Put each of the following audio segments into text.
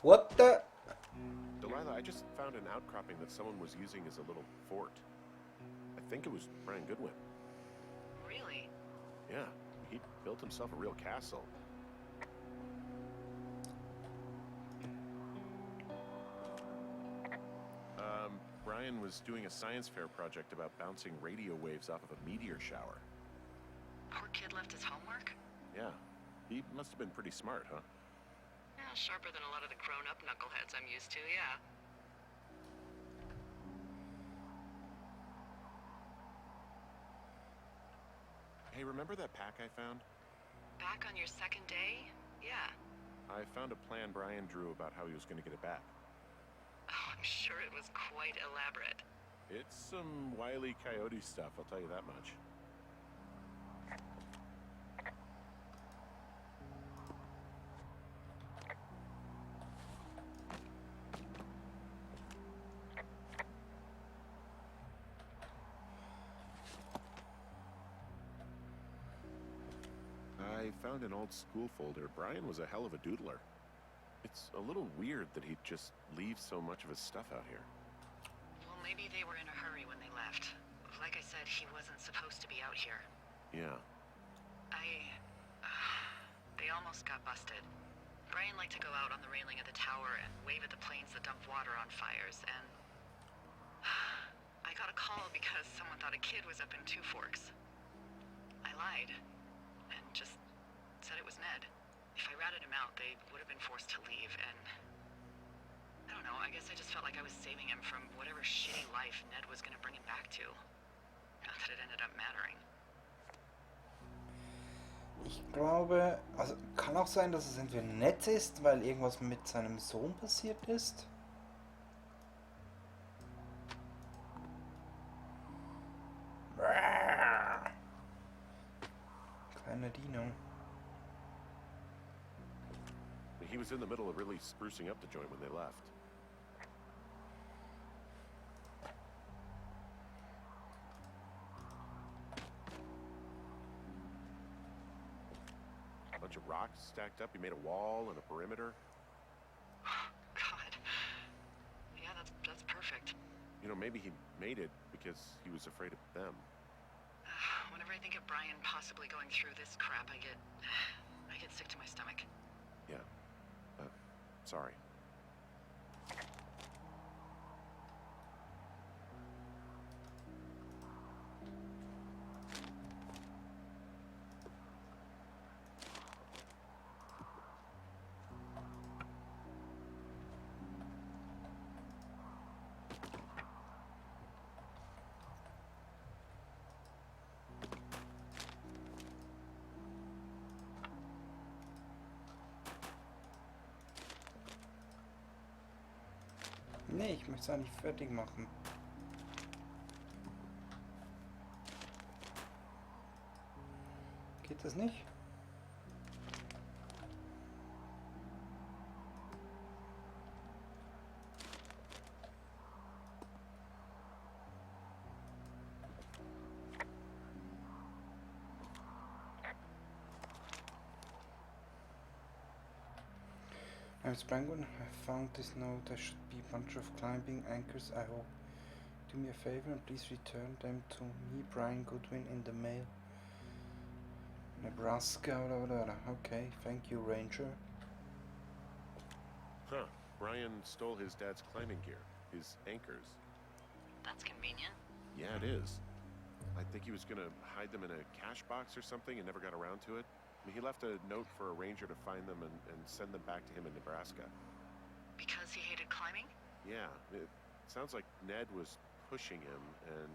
What the? Delilah, I just found an outcropping that someone was using as a little fort. I think it was Brian Goodwin. Really? Yeah, he built himself a real castle. Brian was doing a science fair project about bouncing radio waves off of a meteor shower. Poor kid left his homework? Yeah, he must have been pretty smart, huh? Yeah, sharper than a lot of the grown-up knuckleheads I'm used to, yeah. Hey, remember that pack I found? Back on your second day? Yeah. I found a plan Brian drew about how he was going to get it back. Oh, I'm sure it was quite elaborate. It's some Wile E. Coyote stuff, I'll tell you that much. I found an old school folder. Brian was a hell of a doodler. It's a little weird that he'd just leave so much of his stuff out here. Well, maybe they were in a hurry when they left. Like I said, he wasn't supposed to be out here. Yeah. They almost got busted. Brian liked to go out on the railing of the tower and wave at the planes that dump water on fires, and... I got a call because someone thought a kid was up in Two Forks. I lied, and just said it was Ned. If I ratted him out, they would have been forced to leave, and... I don't know, I guess I just felt like I was saving him from whatever shitty life Ned was gonna bring him back to. Not that it ended up mattering. Ich glaube, also kann auch sein, dass es entweder nett ist, weil irgendwas mit seinem Sohn passiert ist. Kleiner Dino. He was in the middle of really sprucing up the joint when they left. A bunch of rocks stacked up. He made a wall and a perimeter. God. Yeah, that's perfect. You know, maybe he made it because he was afraid of them. Whenever I think of Brian possibly going through this crap, I get sick to my stomach. Yeah. Sorry. Nee, ich möchte es eigentlich fertig machen. Geht das nicht? I'm Sprangwood. I found this note. There should be a bunch of climbing anchors. I hope. Do me a favor and please return them to me, Brian Goodwin, in the mail. Nebraska, blah, blah, blah. Okay, thank you, Ranger. Huh. Brian stole his dad's climbing gear. His anchors. That's convenient. Yeah, it is. I think he was gonna hide them in a cash box or something and never got around to it. I mean, he left a note for a ranger to find them and send them back to him in Nebraska. Because he hated climbing? Yeah, it sounds like Ned was pushing him, and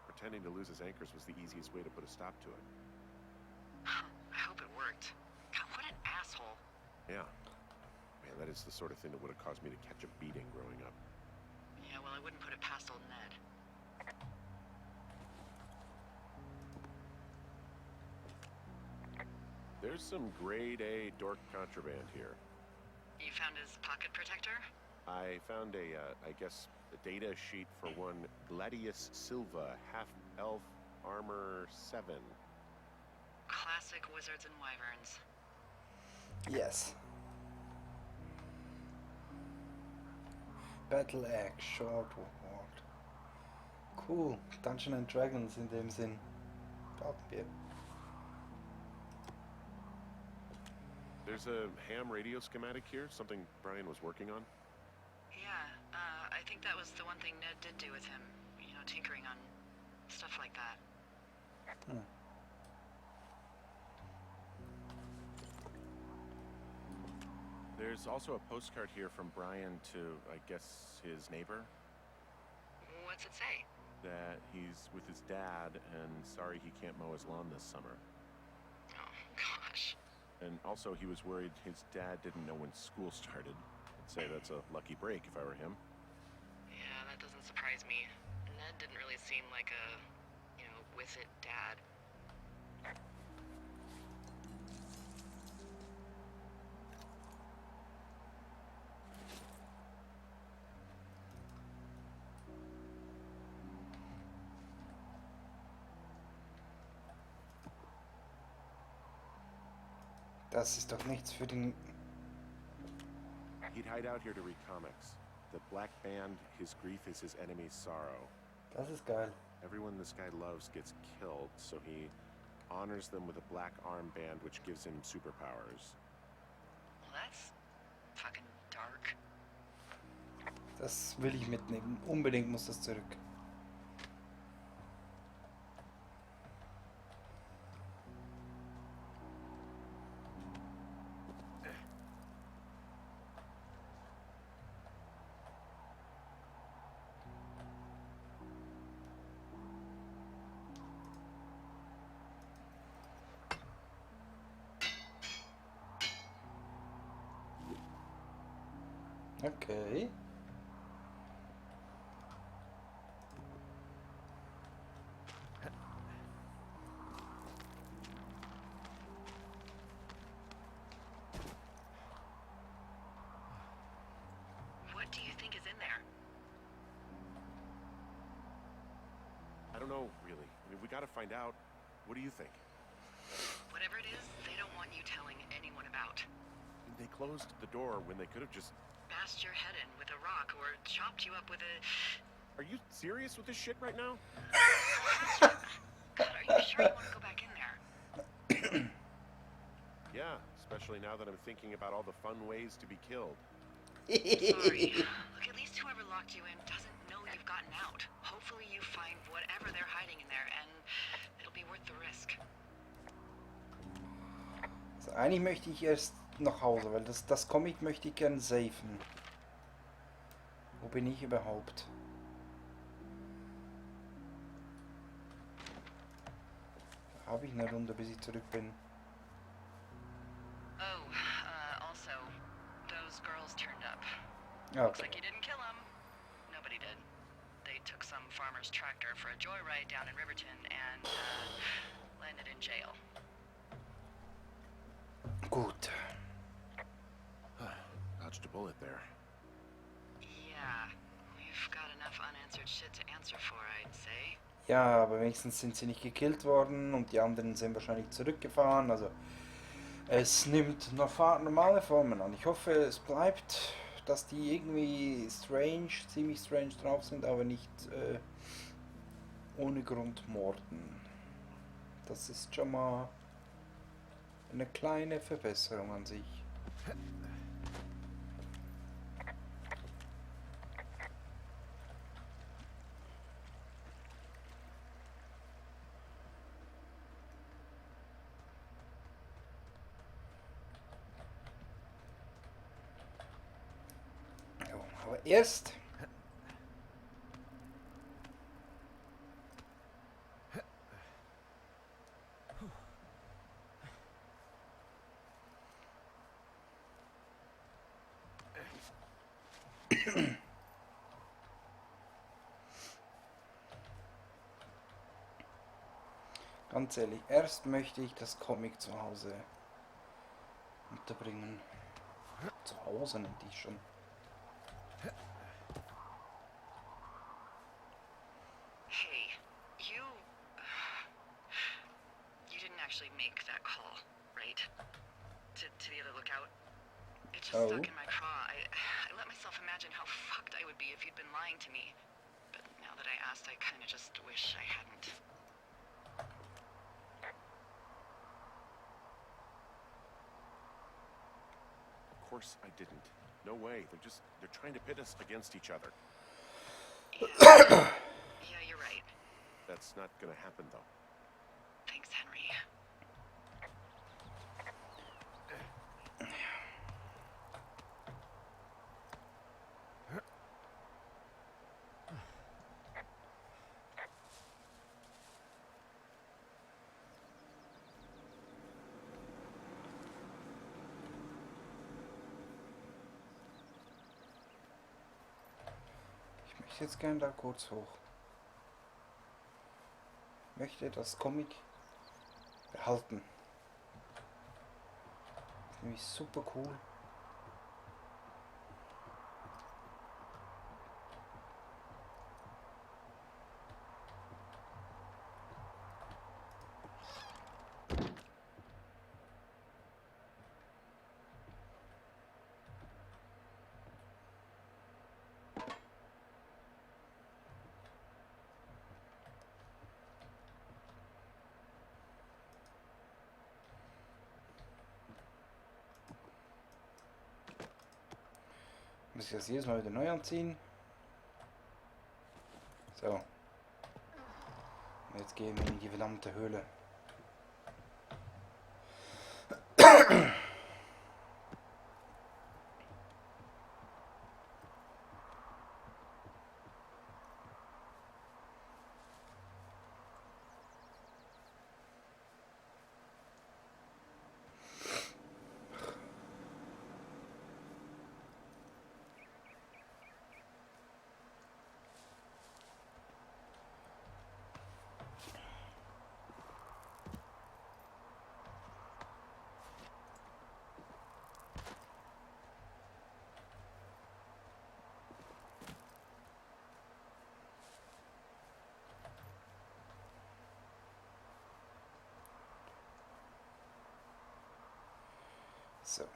pretending to lose his anchors was the easiest way to put a stop to it. I hope it worked. God, what an asshole. Yeah. Man, that is the sort of thing that would have caused me to catch a beating growing up. Yeah, well, I wouldn't put it past old Ned. There's some grade A dork contraband here. You found his pocket protector? I found I guess, a data sheet for one Gladius Silva, half-elf armor 7. Classic wizards and wyverns. Yes. Battle Axe, Short Ward. Cool, Dungeons and Dragons in dem Sinn. Glaubt mir. There's a ham radio schematic here, something Brian was working on. Yeah, I think that was the one thing Ned did do with him. You know, tinkering on stuff like that. There's also a postcard here from Brian to, I guess, his neighbor. What's it say? That he's with his dad and sorry he can't mow his lawn this summer. Oh, gosh. And also he was worried his dad didn't know when school started. I'd say that's a lucky break if I were him. Yeah, that doesn't surprise me. Ned didn't really seem like a, you know, with it dad. Das ist doch nichts für den... He'd hide out here to read comics. The black band, his grief is his enemy's sorrow. Das ist geil. Everyone this guy loves gets killed, so he honors them with a black armband which gives him superpowers. Well, that's fucking dark. Das will ich mitnehmen. Unbedingt muss das zurück. Okay. What do you think is in there? I don't know, really. I mean, we gotta find out. What do you think? Whatever it is, they don't want you telling anyone about. They closed the door when they could have just... Bashed your head in with a rock or chopped you up with a... Are you serious with this shit right now? God, are you sure you want to go back in there? Yeah, especially now that I'm thinking about all the fun ways to be killed. Sorry. Look, at least whoever locked you in doesn't know you've gotten out. Hopefully you find whatever they're hiding in there, and it'll be worth the risk. Also eigentlich möchte ich erst nach Hause, weil das Comic möchte ich gern safen. Wo bin ich überhaupt? Da habe ich eine Runde, bis ich zurück bin. Oh, also, those girls turned up. Ja, Looks okay. like you didn't kill them. Nobody did. They took some farmer's tractor for a joyride down in Riverton and landed in jail. Gut. Dodged a bullet there. Yeah, we've got enough unanswered shit to answer for, I'd say. Ja, aber wenigstens sind sie nicht gekillt worden und die anderen sind wahrscheinlich zurückgefahren. Also es nimmt normale Formen an. Ich hoffe, es bleibt, dass die irgendwie ziemlich strange drauf sind, aber nicht ohne Grund morden. Das ist schon mal eine kleine Verbesserung an sich. So, aber erst ganz ehrlich, erst möchte ich das Comic zu Hause unterbringen. Zu Hause nennt ich schon. Hey, you didn't actually make that call, right? To the other lookout? It just stuck in my craw. I let myself imagine how fucked I would be if you'd been lying to me. But now that I asked, I kind of just wish I hadn't. Of course I didn't. No way. They're trying to pit us against each other. Yeah, you're right. That's not gonna happen, though. Thanks, Henry. Ich möchte jetzt gerne da kurz hoch. Ich möchte das Comic behalten. Das ist nämlich super cool. Muss ich das jedes Mal wieder neu anziehen? So. Und jetzt gehen wir in die verdammte Höhle. So.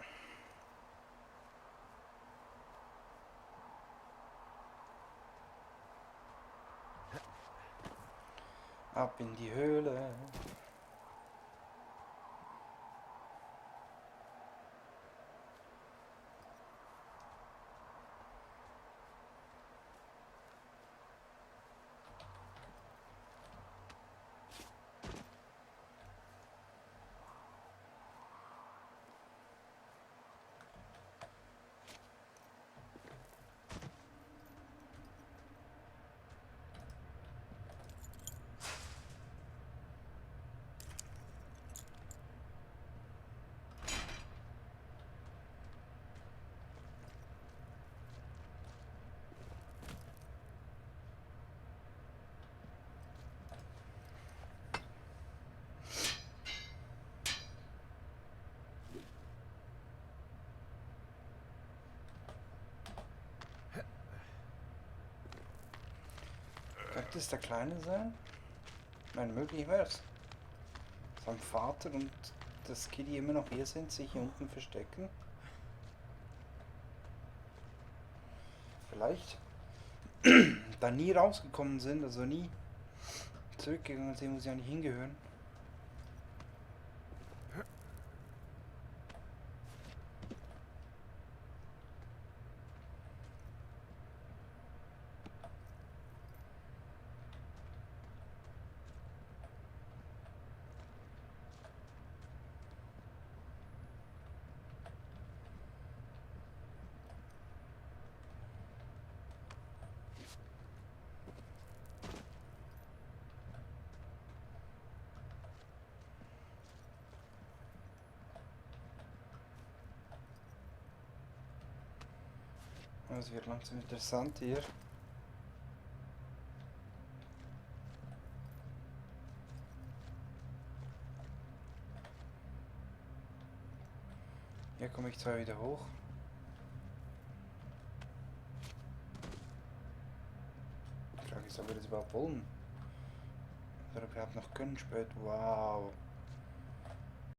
Ab in die Höhle. Könnte es der Kleine sein? Nein, möglich wäre es. Sein Vater und das Kitty immer noch hier sind, sich hier unten verstecken. Vielleicht da nie rausgekommen sind, also nie zurückgegangen sind, wo sie eigentlich hingehören. Es wird langsam interessant hier. Hier komme ich zwar wieder hoch. Die Frage ist, ob wir das überhaupt wollen. Oder überhaupt noch können später. Wow.